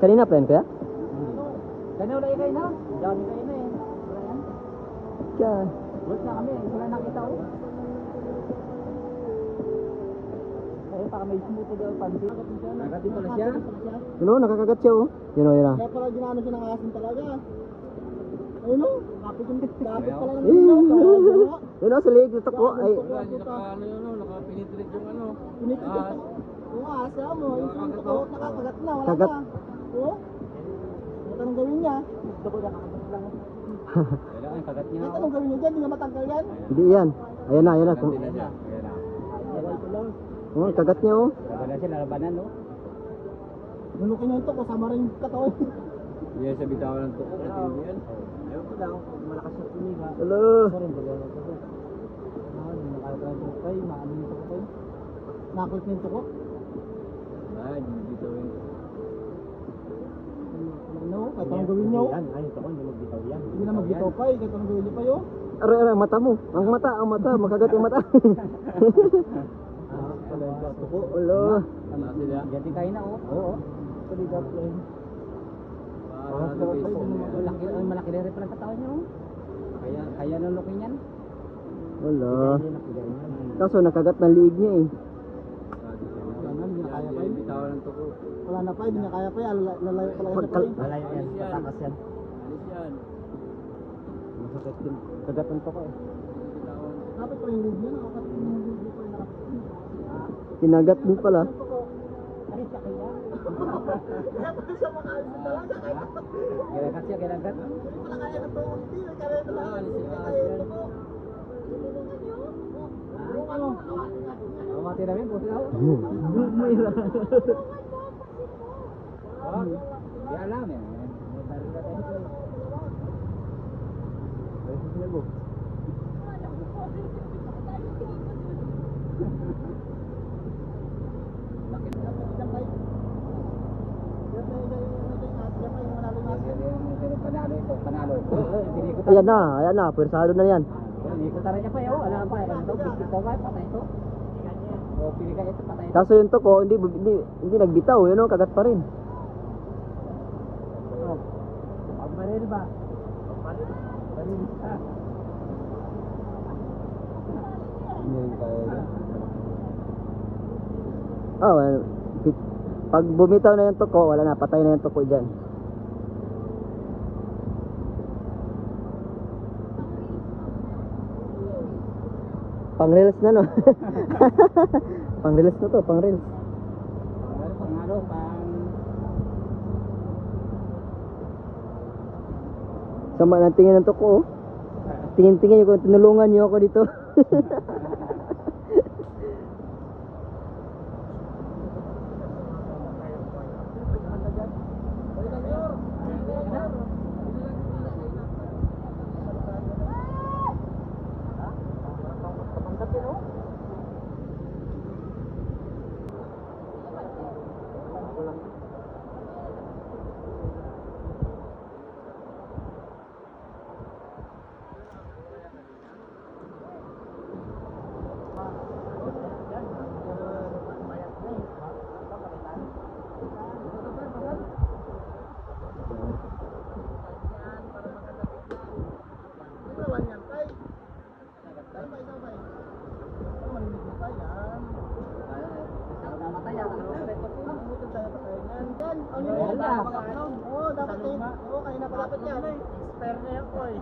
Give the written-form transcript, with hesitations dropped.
Kanina pa yan kaya? Kanina wala kayo na. Dami kayo na eh. Wala yan. Kaya. Wala na kami. Wala nakita ko. Kaya pa may smooth daw pansin. Nagati pala siya. Yun o, nakakagat siya o. Yun o, yun o. Kaya pala ginano siya ng asin talaga. Ayun o. Kapit pala ng Yun o, sa liig nito ko. Ay. Naka-penetrate yung ano. Penetrate. Oo, asa mo. Yung nakakagat na. Wala Kagat. na. Oo. Ito anong gawin niya? Ito lang. Kailangan kagat niya. Ito anong gawin niya dyan? Hindi na matanggal yan? Hindi yan. Ayan na, ayan na. Ayan na. Ito lang. Oh, kagat niya o. Labanan siya, lalabanan no? Nunukin niya ito, kasama rin yung katawan. Hindi sa bitawan ng tuko. Ewan ko lang, malakas yung tumiga. Hello. Sorry, hindi lang ito. Hindi nakakita ng tuko kayo, maano yung tuko kayo. Nakulit niya yung tuko? Ay, hindi dito yun. Ano? Kahit anong gawin niyo? Ay, ito ko, hindi magbitaw yan. Hindi na magbitaw pa eh, kahit anong gawin niyo pa yun. Aray, aray, mata mo. Ang mata. Makagat yung mata. Tuko. Hello. Ganti tayo na oh. Oo. Paligat lang. Malaki na rin pala katawan niyo. Kaya nalukin yan. Wala. Kaso nakagat ng liig niya eh. Wala na pa, hindi niya kaya pa yan. Lalayo pala yan sa paling. Lalayo yan, patakas yan. Masakit din. Kagat ng toko eh. Kapit pa yung lead niya, nakakagat yung lead niya pa yung nakapit. Kinagat din pala. Ay, sakay na. Kaya pa siya makaalis na talaga. Kinagat siya, kinagat. Wala kaya na to. Hindi, kaya na lang. Kaya na to. Ano? Mati namin, puti ako. Mayroon. Di alam eh. Ayan na. Pwersado na yan. Ikutaran niya pa yun. Alam pa. Ito, ito ba? Patay ito. O, pili ka ito, patay ito. Kaso yung toko, hindi nagbitaw. Yun o, kagat pa rin. Pagbaril ba? Baril. Well, pag bumitaw na yung toko, wala na. Patay na yung toko dyan. Pang reels na no. Pang reels na to, pang reels. Sama na tingin ng toko. Tingin-tingin nyo kung tinulungan nyo ako dito. Oo, dapat eh. Oo, kanina pa dapat yan. Spare na yan ko eh.